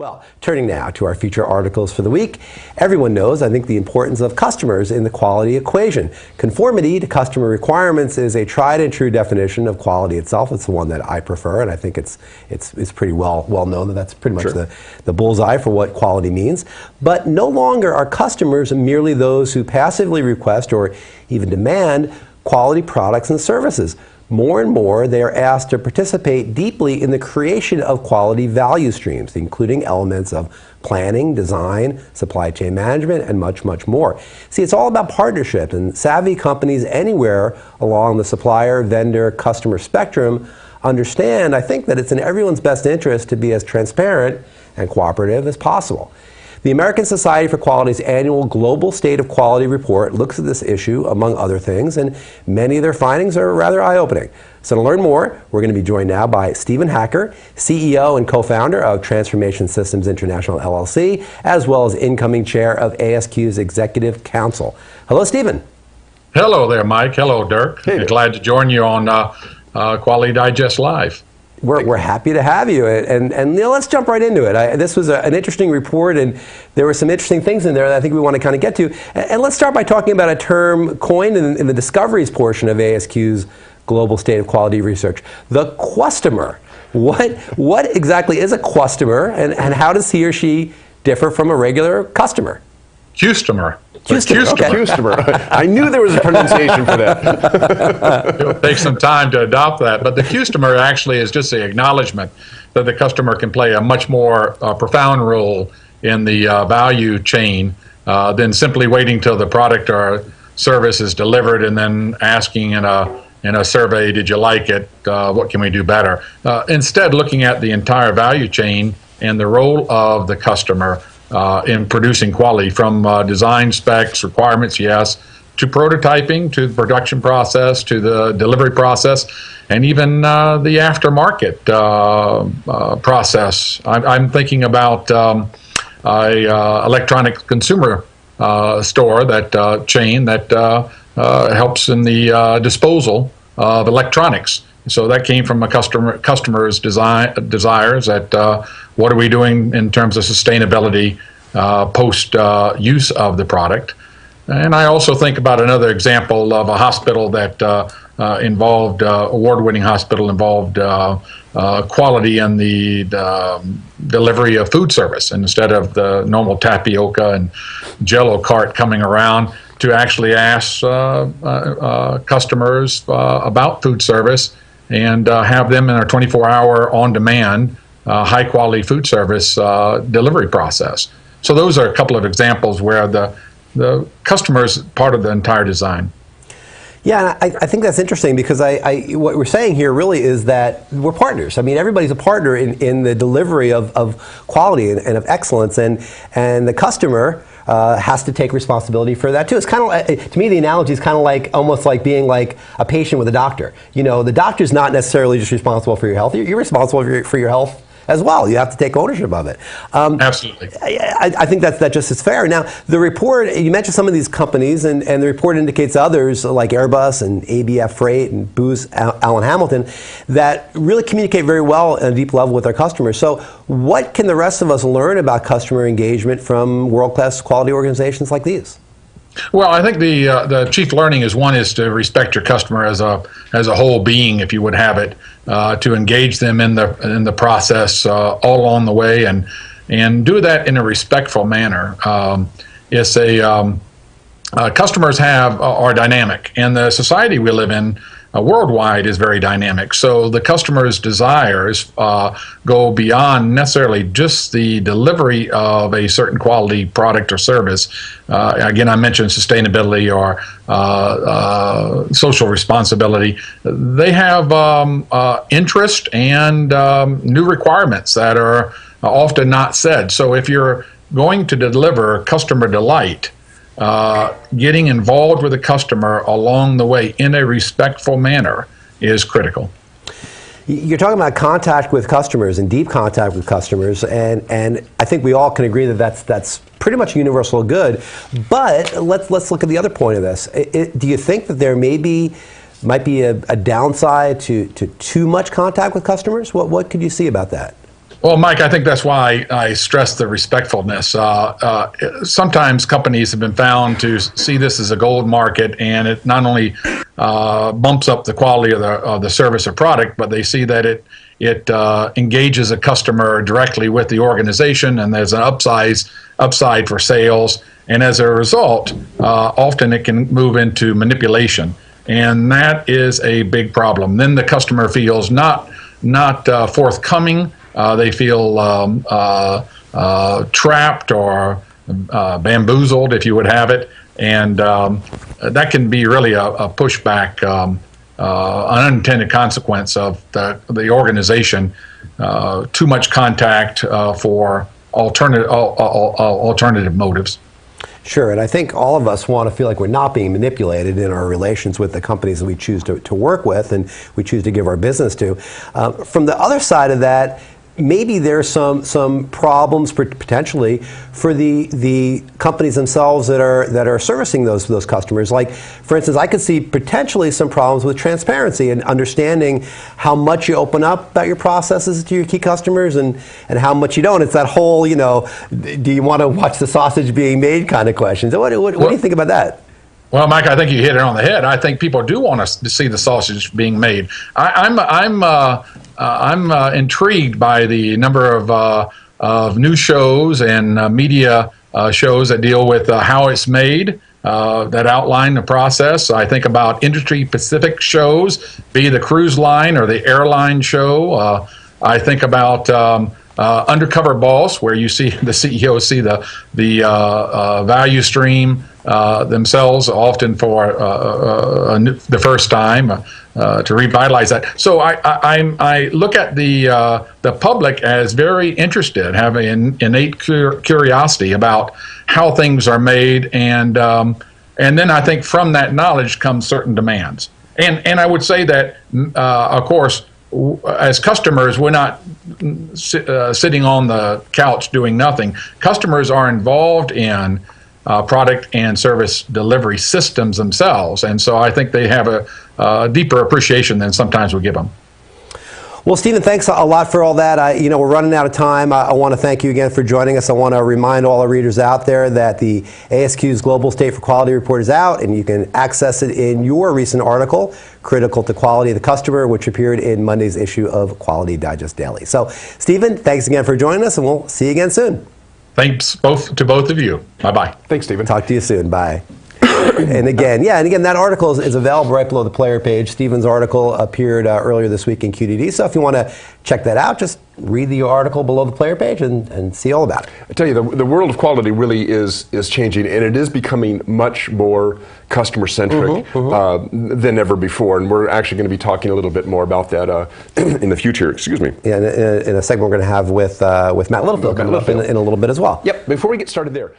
Well, turning now to our feature articles for the week. Everyone knows, I think, the importance of customers in the quality equation. Conformity to customer requirements is a tried and true definition of quality itself. It's the one that I prefer, and I think it's pretty well known that that's pretty much the bullseye for what quality means. But no longer are customers merely those who passively request or even demand quality products and services. More and more, they are asked to participate deeply in the creation of quality value streams, including elements of planning, design, supply chain management, and much, much more. See, it's all about partnership, and savvy companies anywhere along the supplier, vendor, customer spectrum understand, I think, that it's in everyone's best interest to be as transparent and cooperative as possible. The American Society for Quality's annual Global State of Quality report looks at this issue, among other things, and many of their findings are rather eye-opening. So to learn more, we're going to be joined now by Stephen Hacker, CEO and co-founder of Transformation Systems International, LLC, as well as incoming chair of ASQ's Executive Council. Hello, Stephen. Hello there, Mike. Hello, Dirk. Hey. Glad to join you on Quality Digest Live. We're happy to have you, and let's jump right into it. This was an interesting report, and there were some interesting things in there that I think we want to kind of get to. And let's start by talking about a term coined in the discoveries portion of ASQ's Global State of Quality Research, the customer. What exactly is a customer, and how does he or she differ from a regular customer? Customer. Customer. I knew there was a pronunciation for that. It'll take some time to adopt that, but the customer actually is just the acknowledgement that the customer can play a much more profound role in the value chain than simply waiting till the product or service is delivered and then asking in a survey, did you like it? What can we do better? Instead, looking at the entire value chain and the role of the customer in producing quality, from design specs, requirements, yes, to prototyping, to the production process, to the delivery process, and even the aftermarket process. I'm thinking about a electronic consumer store, that chain that helps in the disposal of electronics. So that came from a customer's desires that what are we doing in terms of sustainability post use of the product. And I also think about another example of a hospital that involved, award-winning hospital involved quality in the delivery of food service. And instead of the normal tapioca and Jell-O cart coming around, to actually ask customers about food service and have them in a 24-hour on-demand, high-quality food service delivery process. So those are a couple of examples where the customer is part of the entire design. Yeah, I think that's interesting because what we're saying here really is that we're partners. I mean, everybody's a partner in the delivery of quality and of excellence, and the customer has to take responsibility for that too. It's kind of like, to me, the analogy is kind of like almost like being like a patient with a doctor. You know, the doctor's not necessarily just responsible for your health. You're responsible for your health as well. You have to take ownership of it. Absolutely. I think that just is fair. Now, the report, you mentioned some of these companies, and the report indicates others like Airbus and ABF Freight and Booz Allen Hamilton that really communicate very well at a deep level with their customers. So what can the rest of us learn about customer engagement from world-class quality organizations like these? Well, I think the chief learning is to respect your customer as a whole being, if you would have it, to engage them in the process all along the way, and do that in a respectful manner. Customers are dynamic, and the society we live in worldwide is very dynamic. So the customer's desires go beyond necessarily just the delivery of a certain quality product or service. Again, I mentioned sustainability or social responsibility. They have interest and new requirements that are often not said. So if you're going to deliver customer delight, getting involved with the customer along the way in a respectful manner is critical. You're talking about contact with customers and deep contact with customers, and I think we all can agree that that's pretty much universal good. But let's look at the other point of this. Do you think that there might be a downside to too much contact with customers? What could you see about that? Well, Mike, I think that's why I stress the respectfulness. Sometimes companies have been found to see this as a gold market, and it not only bumps up the quality of the service or product, but they see that it engages a customer directly with the organization, and there's an upside for sales. And as a result, often it can move into manipulation, and that is a big problem. Then the customer feels not forthcoming. They feel trapped or bamboozled, if you would have it, and that can be really a pushback, an unintended consequence of the organization. Too much contact for alternative motives. Sure, and I think all of us want to feel like we're not being manipulated in our relations with the companies that we choose to work with and we choose to give our business to. From the other side of that, maybe there's some problems potentially for the companies themselves that are servicing those customers. Like, for instance, I could see potentially some problems with transparency and understanding how much you open up about your processes to your key customers and how much you don't. It's that whole, do you want to watch the sausage being made kind of question. So what do you think about that? Well, Mike, I think you hit it on the head. I think people do want to see the sausage being made. I'm intrigued by the number of news shows and media shows that deal with how it's made, that outline the process. I think about industry-specific shows, be the cruise line or the airline show. I think about Undercover Boss, where you see the CEO see the value stream themselves, often for the first time, to revitalize that. So I look at the public as very interested, having an innate curiosity about how things are made, and then I think from that knowledge comes certain demands. And I would say that, of course, as customers, we're not sitting on the couch doing nothing. Customers are involved in product and service delivery systems themselves, and so I think they have a deeper appreciation than sometimes we give them. Well, Stephen, thanks a lot for all that. We're running out of time. I want to thank you again for joining us. I want to remind all our readers out there that the ASQ's Global State for Quality Report is out, and you can access it in your recent article, Critical to Quality of the Customer, which appeared in Monday's issue of Quality Digest Daily. So, Stephen, thanks again for joining us, and we'll see you again soon. Thanks to both of you. Bye-bye. Thanks, Stephen. Talk to you soon. Bye. And again, that article is available right below the player page. Stephen's article appeared earlier this week in QDD. So if you want to check that out, just read the article below the player page and see all about it. I tell you, the world of quality really is changing, and it is becoming much more customer-centric than ever before. And we're actually going to be talking a little bit more about that in the future. Excuse me. Yeah, in a segment we're going to have with Matt Littlefield coming up in a little bit as well. Yep. Before we get started there.